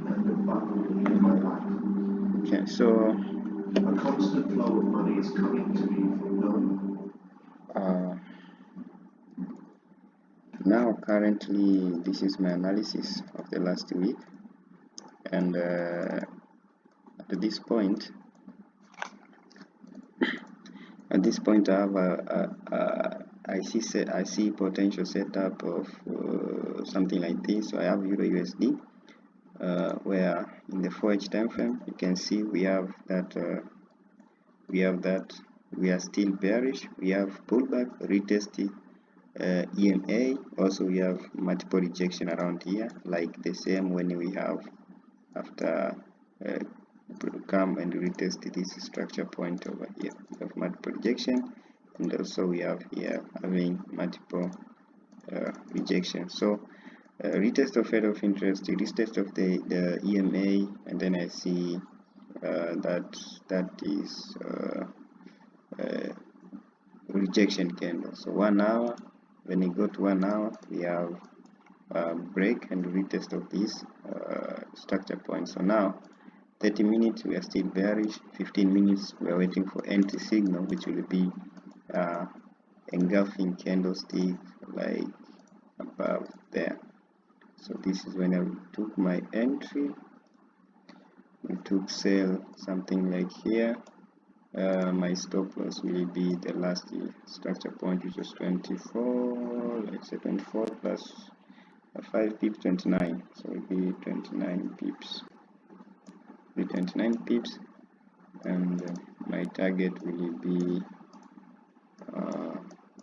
and abundantly in my life. Okay, so A constant flow of money is coming to me from nowhere. now currently this is my analysis of the last week, and at this point I have I see potential setup of something like this. So I have Euro USD, where in the 4H time frame you can see we have that we are still bearish. We have pullback, retest EMA. Also we have multiple rejection around here, like the same when we have after come and retest this structure point over here. We have multiple rejection, and also we have here having multiple rejection. So retest of area of interest, retest of the EMA, and then I see that is rejection candle. So 1 hour, when you go to 1 hour, we have break and retest of this structure point. So now 30 minutes we are still bearish, 15 minutes we are waiting for entry signal, which will be engulfing candlestick like above there. So this is when I took my entry. We took sell something like here. My stop loss will be the last structure point, which was 24, let's say 24 plus 5 pips, 29. So it will be 29 pips. The 29 pips, and my target will be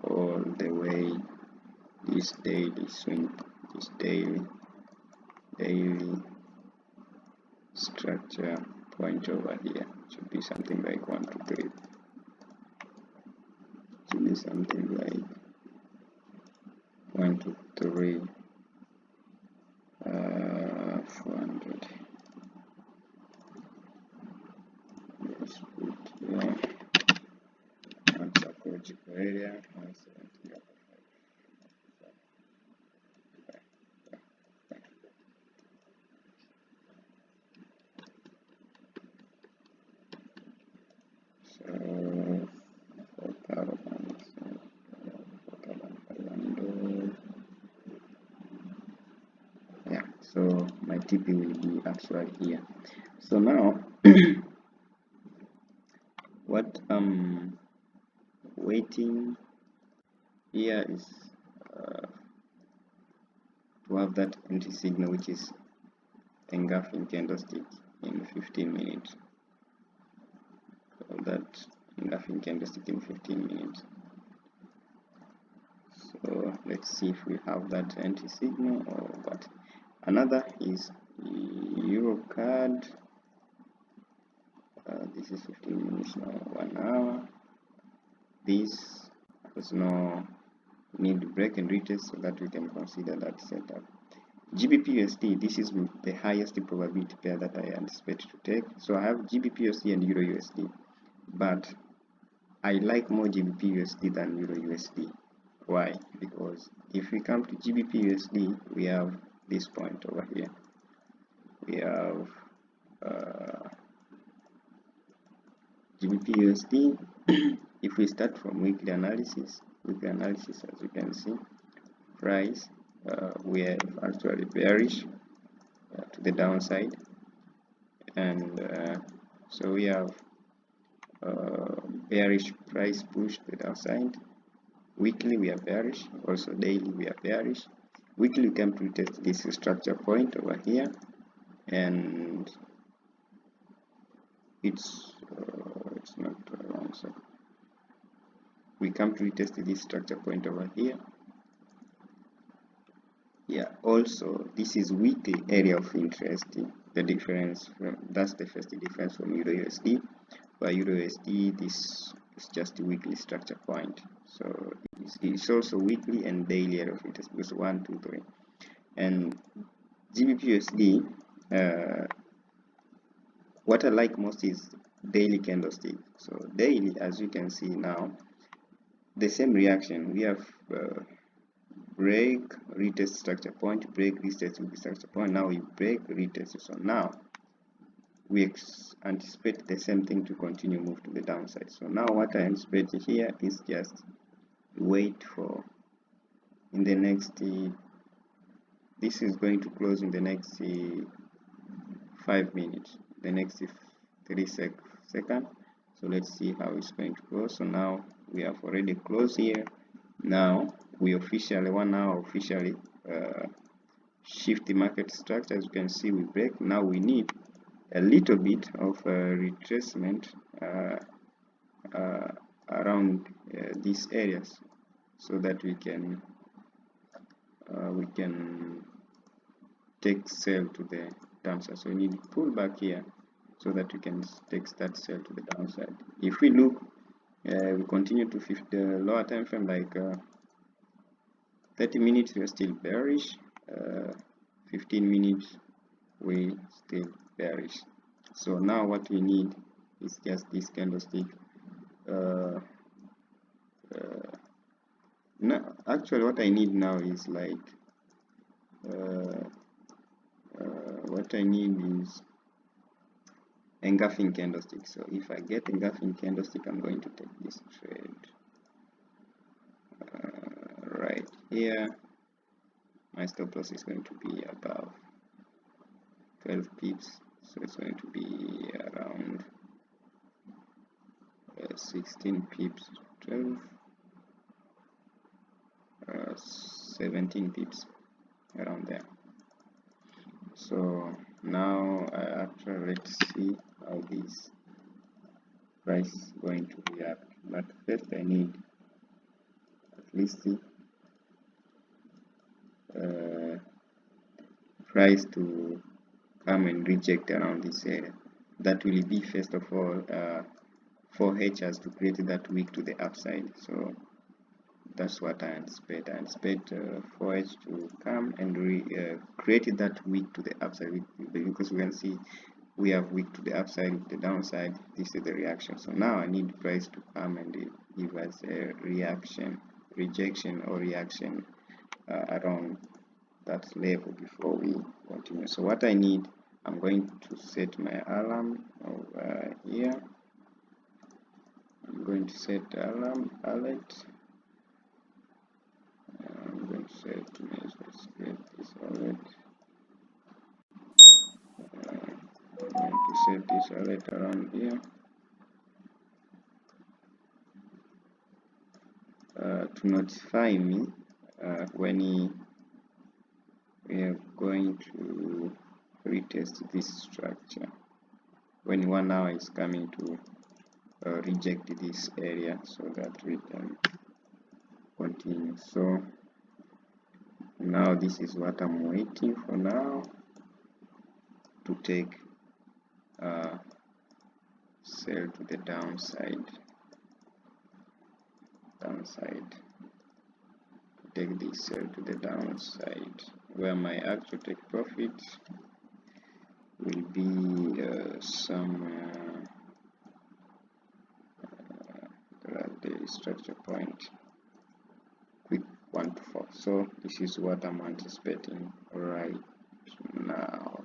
all the way this daily swing, this daily structure point over here. Should be something like 1 to 3. Should be something like 1 to 3, 400. Let's put here one psychological area, 170. So my TP will be actually here. So now what I'm waiting here is to have that entry signal, which is engulfing candlestick in 15 minutes. So that engulfing candlestick in 15 minutes. So let's see if we have that entry signal or what. Another is Euro card. This is 15 minutes now, 1 hour. This has no need to break and retest, so that we can consider that setup. GBP USD, this is the highest probability pair that I anticipate to take. So I have GBP USD and Euro USD, but I like more GBP USD than Euro USD. Why? Because if we come to GBP USD, we have this point over here. We have GBP USD. If we start from weekly analysis, as you can see, price we are actually bearish to the downside, and so we have bearish price push to the downside. Weekly we are bearish, also daily we are bearish. Weekly we come to test this structure point over here, and it's not wrong. So we come to retest this structure point over here. Yeah, also this is weekly area of interest. The difference from, that's the first difference from Euro USD. By Euro USD, this is just a weekly structure point. So it's also weekly and daily area of interest, because 1, 2, 3. And GBP USD, what I like most is daily candlestick. So daily, as you can see now, the same reaction. We have break, retest structure point, break, retest with the structure point. Now we break, retest. So now we anticipate the same thing to continue move to the downside. So now what I anticipate here is just wait for in the next this is going to close in the next 5 minutes, the next 3 seconds. So let's see how it's going to go. So now we have already closed here. Now we officially shift the market structure. As you can see, we break. Now we need a little bit of retracement around these areas so that we can take sell to the downside. So we need to pull back here so that we can take that sell to the downside. If we look, we continue to the lower time frame, like 30 minutes, we are still bearish. 15 minutes, we still bearish. So now what we need is just this candlestick. No, actually what I need now is like what I need is engulfing candlestick. So if I get engulfing candlestick, I'm going to take this trade right here. My stop loss is going to be above 12 pips, so it's going to be around 16 pips, 12, 17 pips, around there. So now actually let's see how this price is going to react. But first I need at least the price to come and reject around this area. That will be first of all 4H has to create that wick to the upside. So that's what I anticipate. I anticipate 4H to come and create that wick to the upside, because we can see we have wick to the upside, with the downside. This is the reaction. So now I need price to come and give us a rejection or reaction around that level before we continue. So what I need, I'm going to set my alarm over here. I'm going to set alarm alert. I'm going to set this alert. I'm going to set this alert around here to notify me when we are going to retest this structure, when 1 hour is coming to reject this area, so that we can continue. So now this is what I'm waiting for now, to take sell to the downside, take this sell to the downside, where my actual take profit will be somewhere at the structure point, quick 1 to 4. So this is what I'm anticipating right now.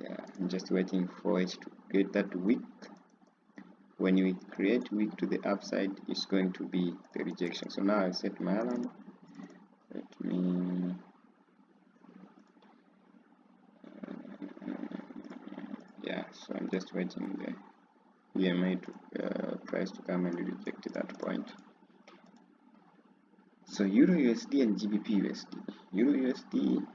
Yeah, I'm just waiting for it to create that wick. When we create wick to the upside, it's going to be the rejection. So now I set my alarm. Let me yeah, so I'm just waiting the EMA to price to come and reject that point. So Euro USD and GBP USD. Euro USD,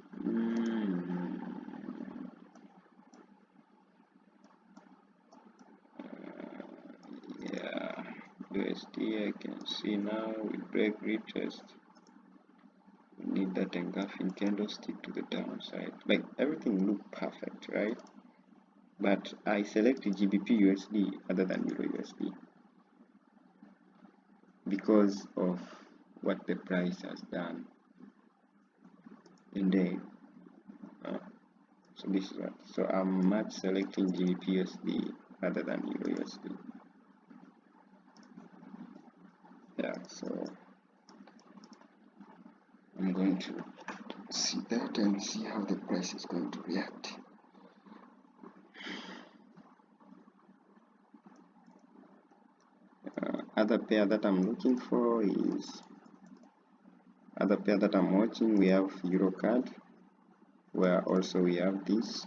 yeah, USD I can see now we break retest. We need that engulfing candlestick to the downside. Like everything look perfect, right? But I selected GBP USD other than Euro USD because of what the price has done in day. So this is what. So I'm much selecting GBP USD rather than Euro USD. Yeah. So going to see that and see how the price is going to react. Other pair that I'm looking for is watching. We have Eurocard, where also we have this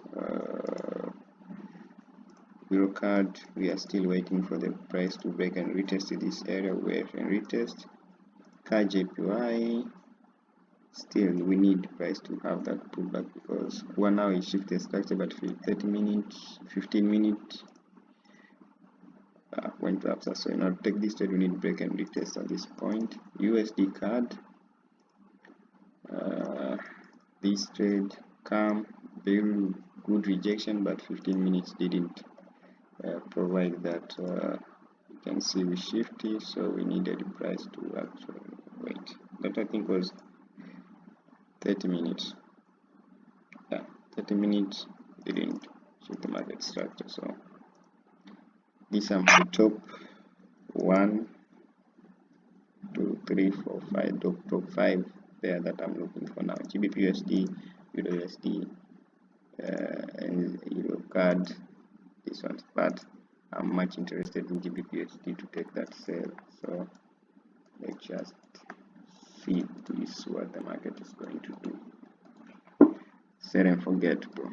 Eurocard. We are still waiting for the price to break and retest this area. Wait and retest. CAD JPY, still we need price to have that pullback, because 1 hour is shifted structure, but 30 minutes, 15 minutes went up. So in order to take this trade, we need break and retest at this point. USD CAD, this trade come very good rejection, but 15 minutes didn't provide that. You can see we shifted, so we needed the price to actually wait. That I think was 30 minutes. Yeah, 30 minutes didn't shift the market structure. So these are my top 1, 2, 3, 4, 5, top 5 there that I'm looking for now. GBP USD, Euro USD, and Eurocard, this one, but I'm much interested in GBP USD to take that sale. So let's just see this what the market is going to do. Set and forget, bro.